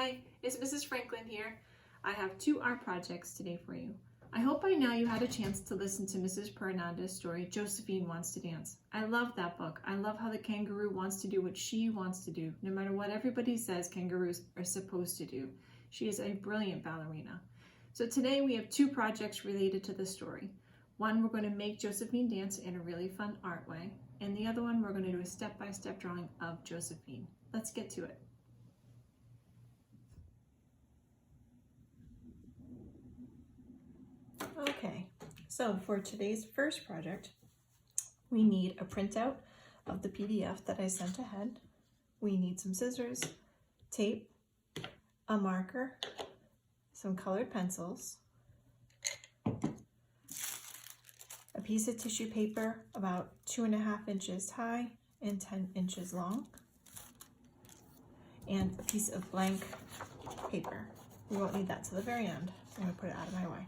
Hi, it's Mrs. Franklin here. I have 2 art projects today for you. I hope by now you had a chance to listen to Mrs. Fernandez's story, Josephine Wants to Dance. I love that book. I love how the kangaroo wants to do what she wants to do, no matter what everybody says kangaroos are supposed to do. She is a brilliant ballerina. So today we have 2 projects related to the story. One, we're going to make Josephine dance in a really fun art way, and the other one, we're going to do a step-by-step drawing of Josephine. Let's get to it. Okay, so for today's first project, we need a printout of the PDF that I sent ahead. We need some scissors, tape, a marker, some colored pencils, a piece of tissue paper about 2.5 inches high and 10 inches long, and a piece of blank paper. We won't need that till the very end. I'm going to put it out of my way.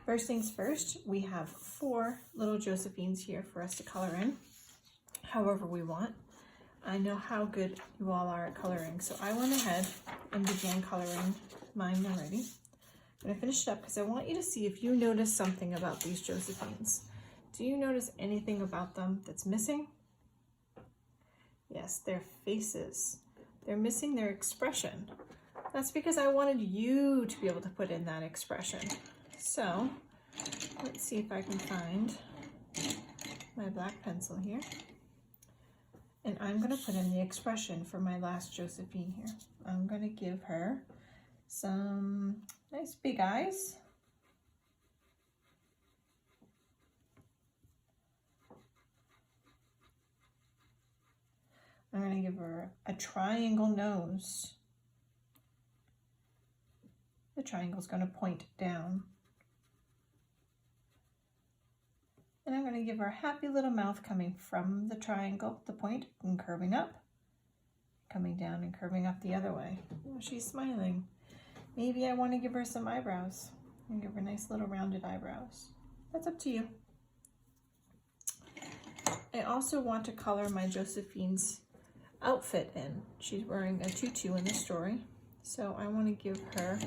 First things first, we have 4 little Josephines here for us to color in, however we want. I know how good you all are at coloring, so I went ahead and began coloring mine already. I'm going to finish it up because I want you to see if you notice something about these Josephines. Do you notice anything about them that's missing? Yes, their faces. They're missing their expression. That's because I wanted you to be able to put in that expression. So let's see if I can find my black pencil here. And I'm going to put in the expression for my last Josephine here. I'm going to give her some nice big eyes. I'm going to give her a triangle nose. The triangle is going to point down. And I'm going to give her a happy little mouth coming from the triangle, the point, and curving up, coming down and curving up the other way. Oh, she's smiling. Maybe I want to give her some eyebrows and give her nice little rounded eyebrows. That's up to you. I also want to color my Josephine's outfit in. She's wearing a tutu in the story, so I want to give her,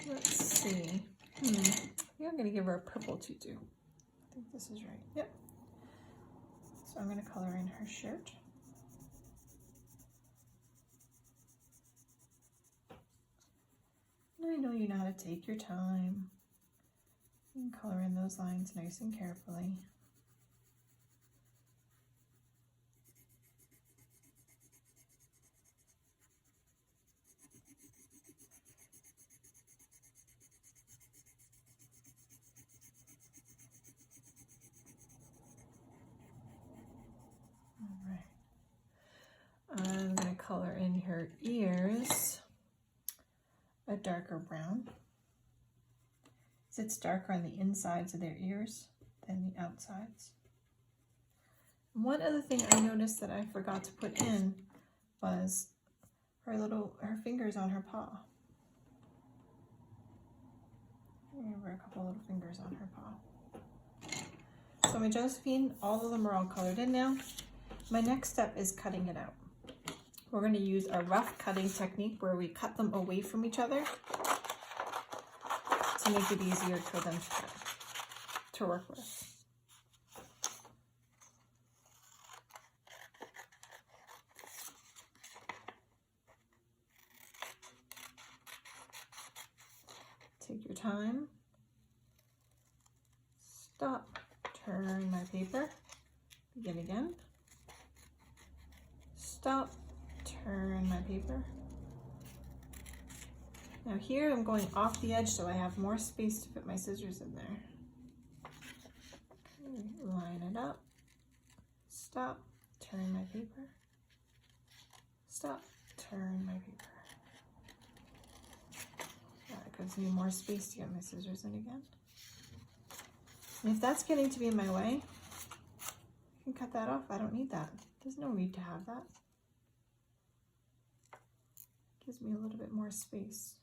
let's see, I think I'm going to give her a purple tutu. I think this is right. Yep. So I'm going to color in her shirt. And I know you know how to take your time and color in those lines nice and carefully. I'm going to color in her ears a darker brown. It's darker on the insides of their ears than the outsides. And one other thing I noticed that I forgot to put in was her fingers on her paw. Give her a couple little fingers on her paw. So my Josephine, all of them are all colored in now. My next step is cutting it out. We're going to use a rough cutting technique where we cut them away from each other to make it easier for them to work with. Take your time. Stop. Turn my paper. Begin again. Stop. Turn my paper. Now here I'm going off the edge so I have more space to put my scissors in there. Okay, line it up. Stop. Turn my paper. Stop. Turn my paper. That gives me more space to get my scissors in again. And if that's getting to be in my way, I can cut that off. I don't need that. There's no need to have that. Gives me a little bit more space.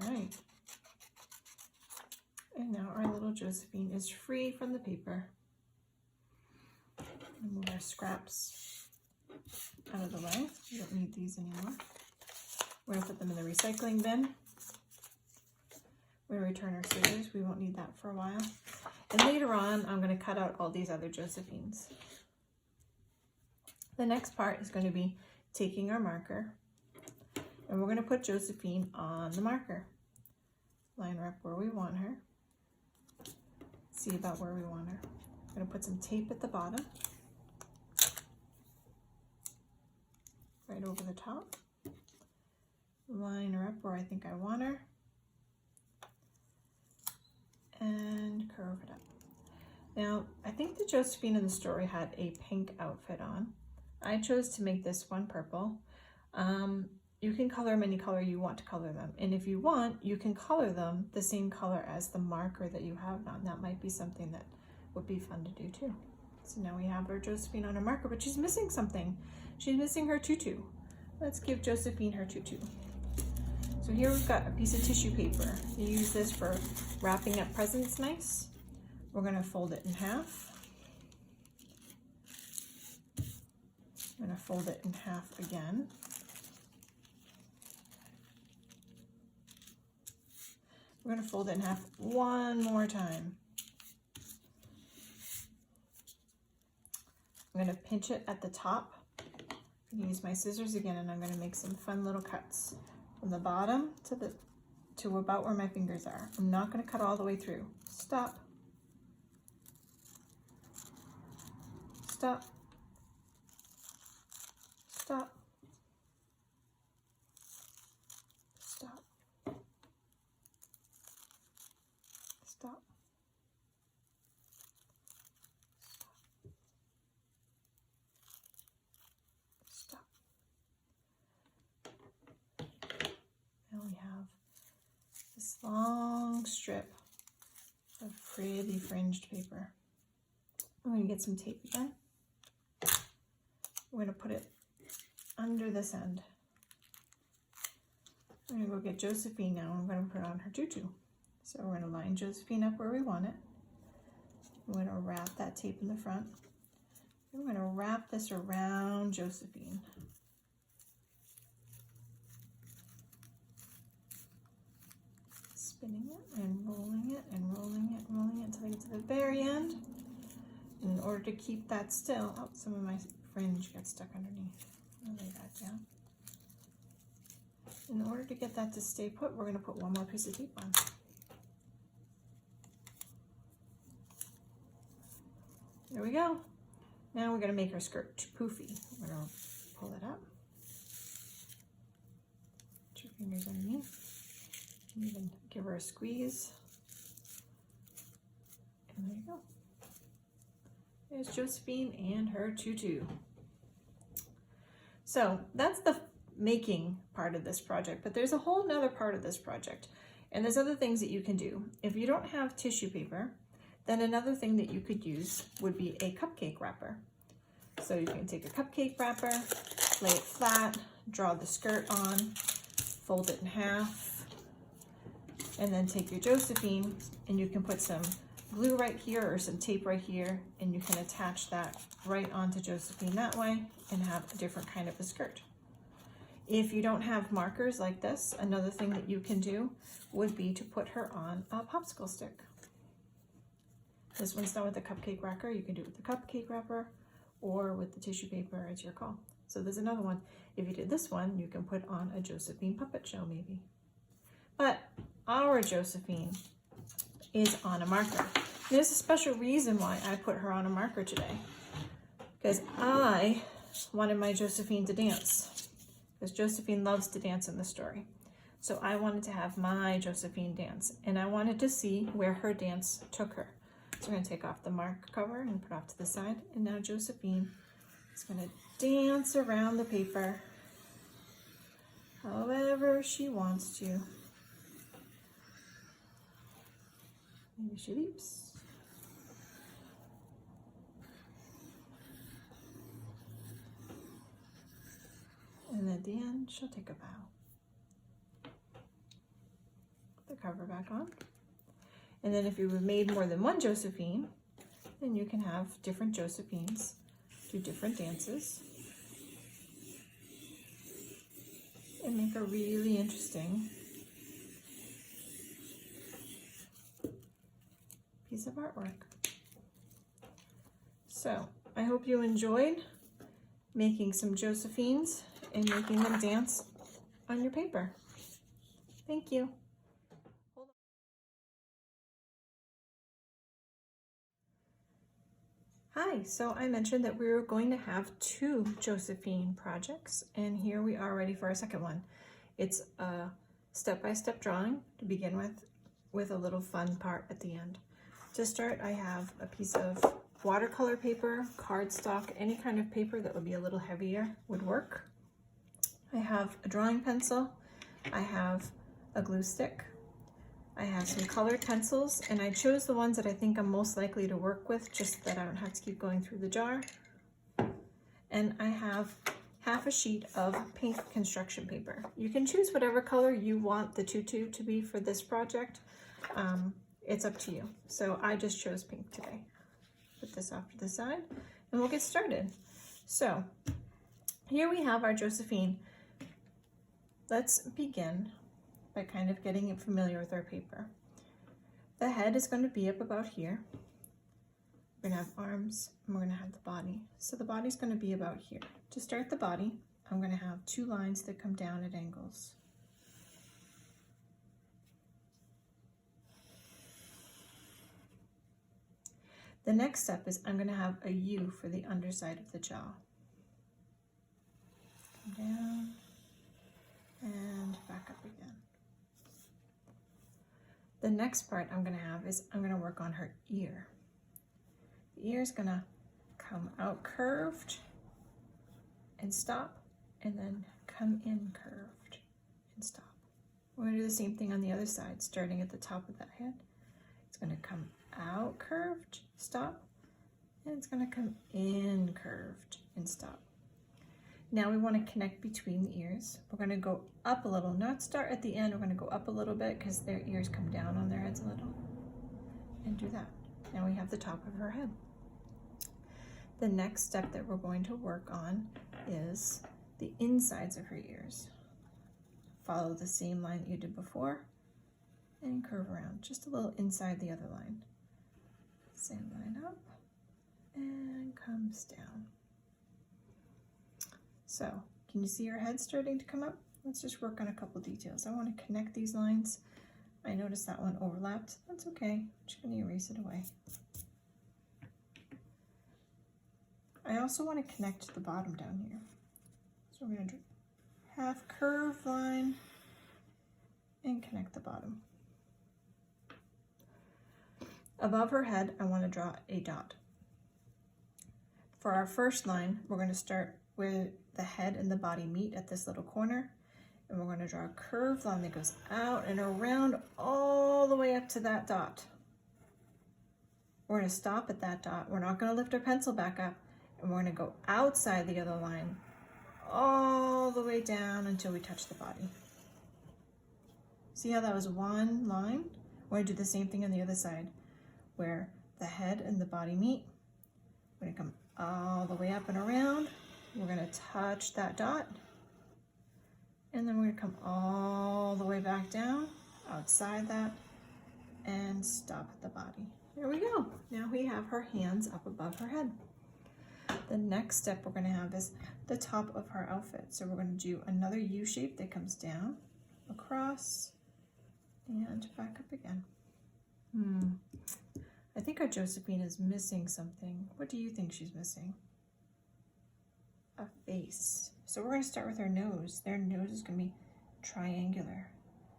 All right. And now our little Josephine is free from the paper. And move our scraps out of the way. We don't need these anymore. We're going to put them in the recycling bin. We're going to return our scissors. We won't need that for a while. And later on, I'm going to cut out all these other Josephines. The next part is going to be taking our marker, and we're going to put Josephine on the marker. Line her up where we want her. See about where we want her. I'm going to put some tape at the bottom, right over the top. Line her up where I think I want her, and curve it up. Now, I think the Josephine in the story had a pink outfit on. I chose to make this one purple. You can color them any color you want to color them. And if you want, you can color them the same color as the marker that you have on. That might be something that would be fun to do too. So now we have our Josephine on her marker, but she's missing something. She's missing her tutu. Let's give Josephine her tutu. So here we've got a piece of tissue paper. You use this for wrapping up presents nice. We're gonna fold it in half. I'm gonna fold it in half again. We're gonna fold it in half one more time. I'm gonna pinch it at the top. I'm gonna use my scissors again, and I'm gonna make some fun little cuts from the bottom to about where my fingers are. I'm not gonna cut all the way through. Stop. Stop. Stop. Stop. Stop. Stop. Now we have this long strip of pretty fringed paper. I'm going to get some tape again. We're going to put it under this end. I'm going to go get Josephine now. I'm going to put on her tutu. So we're going to line Josephine up where we want it. I'm going to wrap that tape in the front. I'm going to wrap this around Josephine. Spinning it and rolling it and rolling it and rolling it until I get to the very end. In order to keep that still, oh, some of my fringe got stuck underneath. I'll lay that down. In order to get that to stay put, we're going to put one more piece of tape on. There we go. Now we're going to make our skirt poofy. We're going to pull it up. 2 fingers underneath. And even give her a squeeze. And there you go. There's Josephine and her tutu. So that's the making part of this project, but there's a whole nother part of this project. And there's other things that you can do. If you don't have tissue paper, then another thing that you could use would be a cupcake wrapper. So you can take a cupcake wrapper, lay it flat, draw the skirt on, fold it in half, and then take your Josephine and you can put some glue right here or some tape right here, and you can attach that right onto Josephine that way and have a different kind of a skirt. If you don't have markers like this, another thing that you can do would be to put her on a popsicle stick. This one's done with the cupcake wrapper. You can do it with the cupcake wrapper or with the tissue paper, it's your call. So there's another one. If you did this one, you can put on a Josephine puppet show maybe. But our Josephine is on a marker. There's a special reason why I put her on a marker today, because I wanted my Josephine to dance, because Josephine loves to dance in the story. So I wanted to have my Josephine dance, and I wanted to see where her dance took her. So we're going to take off the mark cover and put off to the side, and now Josephine is going to dance around the paper however she wants to. Maybe she leaps. And at the end, she'll take a bow. Put the cover back on. And then if you've made more than one Josephine, then you can have different Josephines do different dances and make a really interesting piece of artwork. So I hope you enjoyed making some Josephines and making them dance on your paper. Thank you. Hi, so I mentioned that we were going to have 2 Josephine projects, and here we are ready for our second one. It's a step-by-step drawing to begin with a little fun part at the end. To start, I have a piece of watercolor paper, cardstock, any kind of paper that would be a little heavier would work. I have a drawing pencil, I have a glue stick, I have some colored pencils, and I chose the ones that I think I'm most likely to work with, just that I don't have to keep going through the jar. And I have half a sheet of pink construction paper. You can choose whatever color you want the tutu to be for this project. It's up to you. So I just chose pink today. Put this off to the side and we'll get started. So here we have our Josephine. Let's begin by kind of getting familiar with our paper. The head is going to be up about here. We're going to have arms and we're going to have the body. So the body's going to be about here. To start the body, I'm going to have 2 lines that come down at angles. The next step is I'm going to have a U for the underside of the jaw. Come down and back up again. The next part I'm going to have is I'm going to work on her ear. The ear is going to come out curved and stop, and then come in curved and stop. We're going to do the same thing on the other side, starting at the top of that head. It's going to come out curved, stop, and it's going to come in curved and stop. Now we want to connect between the ears. We're going to go up a little, not start at the end. We're going to go up a little bit because their ears come down on their heads a little, and do that. Now we have the top of her head. The next step that we're going to work on is the insides of her ears. Follow the same line that you did before and curve around just a little inside the other line. Same line up and comes down. So, can you see her head starting to come up? Let's just work on a couple details. I want to connect these lines. I noticed that one overlapped. That's okay. I'm just going to erase it away. I also want to connect the bottom down here. So we're going to do half curve line and connect the bottom. Above her head, I want to draw a dot. For our first line, we're going to start where the head and the body meet at this little corner, and we're going to draw a curved line that goes out and around all the way up to that dot. We're going to stop at that dot. We're not going to lift our pencil back up, and we're going to go outside the other line all the way down until we touch the body. See how that was one line? We're going to do the same thing on the other side, where the head and the body meet. We're going to come all the way up and around. We're going to touch that dot, and then we're going to come all the way back down, outside that, and stop at the body. There we go. Now we have her hands up above her head. The next step we're going to have is the top of her outfit. So we're going to do another U shape that comes down, across, and back up again. I think our Josephine is missing something. What do you think she's missing? A face. So we're going to start with her nose. Their nose is going to be triangular.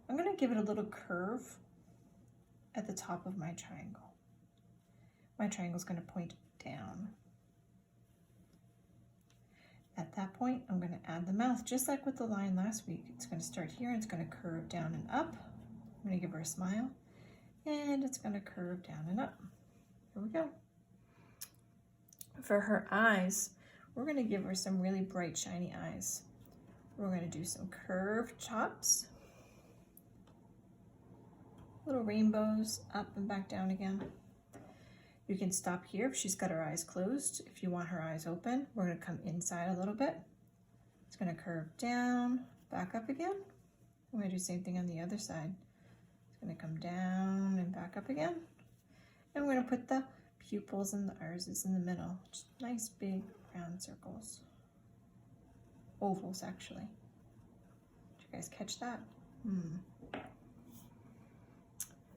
I'm going to give it a little curve at the top of my triangle. My triangle is going to point down. At that point, I'm going to add the mouth, just like with the line last week. It's going to start here, and it's going to curve down and up. I'm going to give her a smile, and it's going to curve down and up. Here we go. For her eyes, we're going to give her some really bright, shiny eyes. We're going to do some curved tops little rainbows up and back down again. You can stop here if she's got her eyes closed. If you want her eyes open, we're going to come inside a little bit. It's going to curve down, back up again. I'm going to do the same thing on the other side. It's going to come down and back up again. And we're going to put the pupils and the irises in the middle. Just nice big round circles. Ovals, actually. Did you guys catch that?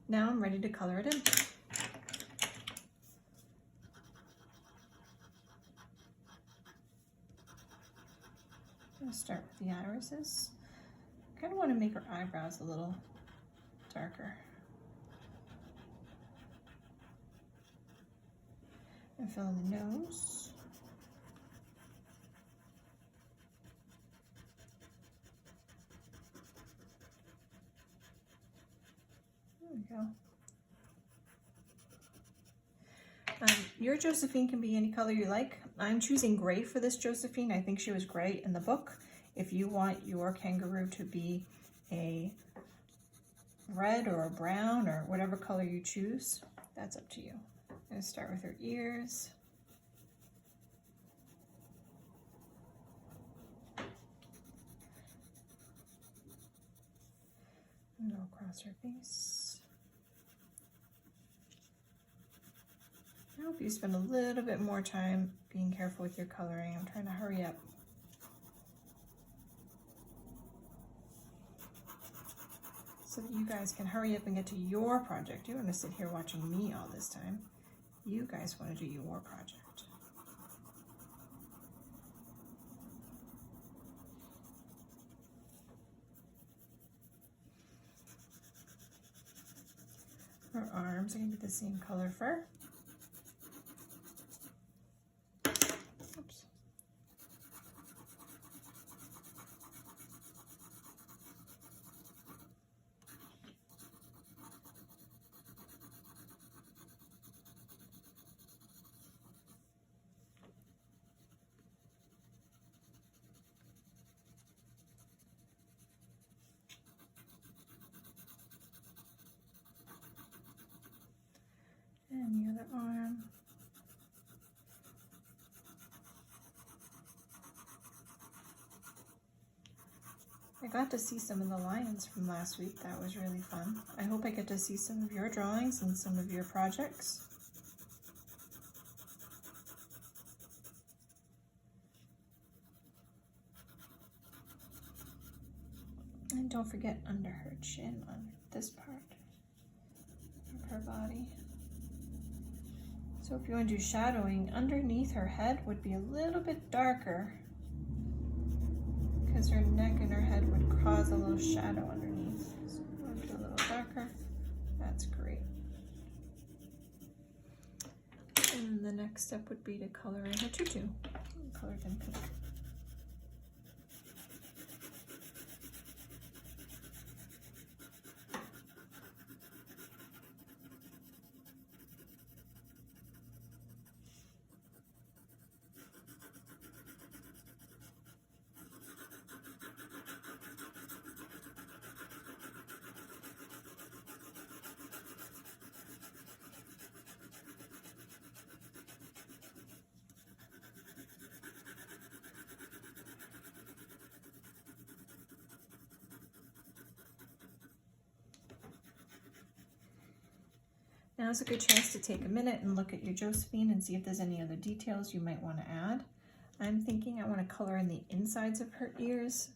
Now I'm ready to color it in. I'm going to start with the irises. I kind of want to make her eyebrows a little darker. And fill in the nose. There we go. Your Josephine can be any color you like. I'm choosing gray for this Josephine. I think she was gray in the book. If you want your kangaroo to be a red or a brown or whatever color you choose, that's up to you. I'm going to start with her ears. And go across her face. I hope you spend a little bit more time being careful with your coloring. I'm trying to hurry up. So that you guys can hurry up and get to your project. You don't want to sit here watching me all this time. You guys want to do your project. Her arms are going to be the same color fur. Oops. And the other arm. I got to see some of the lions from last week. That was really fun. I hope I get to see some of your drawings and some of your projects. And don't forget under her chin, on this part of her body. So if you want to do shadowing, underneath her head would be a little bit darker because her neck and her head would cause a little shadow underneath. So if you want to do a little darker, that's great. And the next step would be to color in her tutu. Color it in pink. Now's a good chance to take a minute and look at your Josephine and see if there's any other details you might want to add. I'm thinking I want to color in the insides of her ears.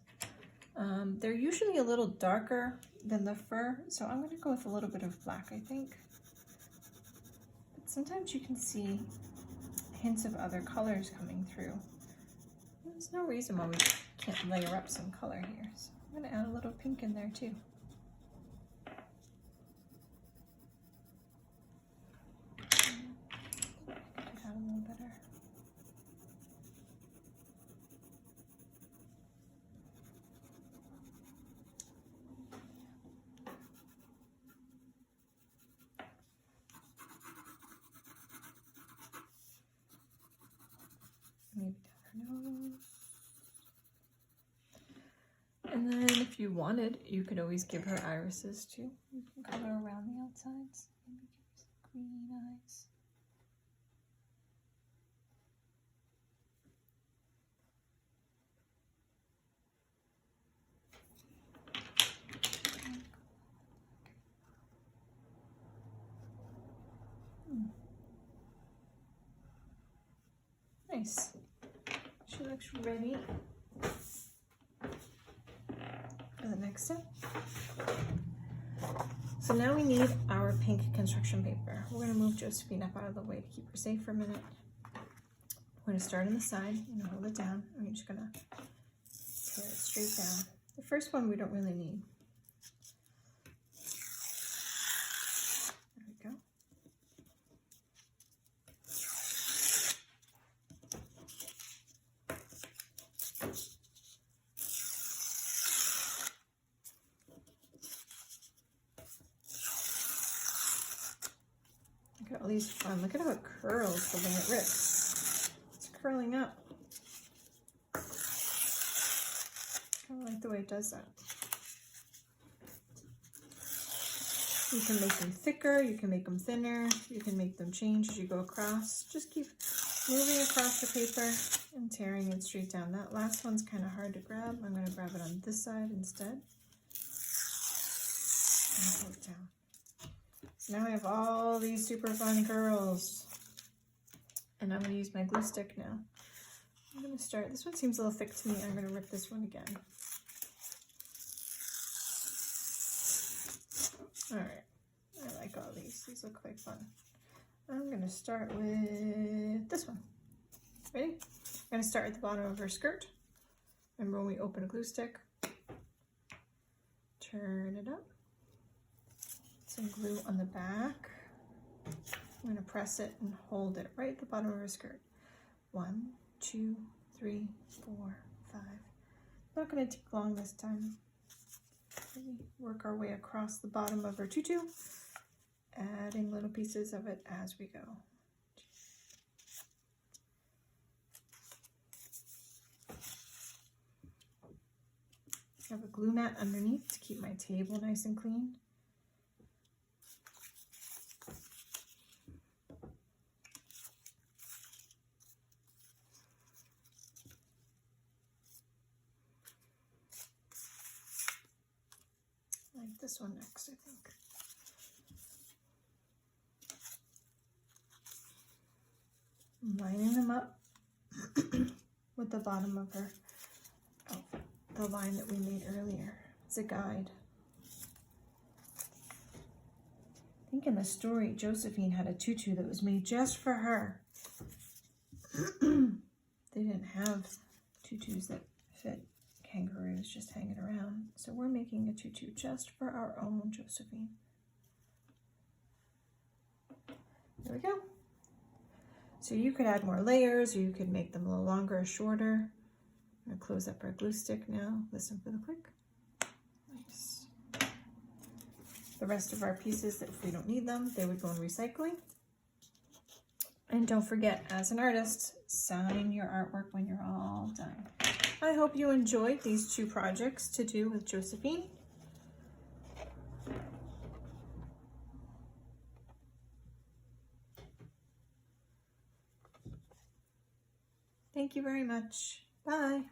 They're usually a little darker than the fur, so I'm going to go with a little bit of black, I think. But sometimes you can see hints of other colors coming through. There's no reason why we can't layer up some color here. So I'm going to add a little pink in there too. A little better. Maybe down her nose. And then if you wanted, you could always give her irises too. You can color around the outsides. Maybe give some green eyes. Nice. She looks ready for the next step. So now we need our pink construction paper. We're going to move Josephine up out of the way to keep her safe for a minute. We're going to start on the side and hold it down. And we're just going to tear it straight down. The first one we don't really need. There we go. Look at all these fun. Look at how it curls the way it rips. It's curling up. I kind of like the way it does that. You can make them thicker, you can make them thinner, you can make them change as you go across. Just keep moving across the paper and tearing it straight down. That last one's kind of hard to grab. I'm going to grab it on this side instead. And pull it down. So now I have all these super fun curls. And I'm going to use my glue stick now. I'm going to start, this one seems a little thick to me. I'm going to rip this one again. All right, I like all these. These look like fun. I'm going to start with this one. Ready? I'm going to start at the bottom of her skirt. Remember when we open a glue stick? Turn it up. Some glue on the back. I'm going to press it and hold it right at the bottom of her skirt. 1, 2, 3, 4, 5. Not going to take long this time. Maybe work our way across the bottom of her tutu, adding little pieces of it as we go. I have a glue mat underneath to keep my table nice and clean. Like this one next, I think. I'm lining them up with the bottom of her outfit, the line that we made earlier. It's a guide. I think in the story, Josephine had a tutu that was made just for her. They didn't have tutus that fit kangaroos just hanging around. So we're making a tutu just for our own Josephine. There we go. So you could add more layers, or you could make them a little longer or shorter. I'm going to close up our glue stick now. Listen for the click. Nice. The rest of our pieces, if we don't need them, they would go in recycling. And don't forget, as an artist, sign your artwork when you're all done. I hope you enjoyed these 2 projects to do with Josephine. Thank you very much. Bye.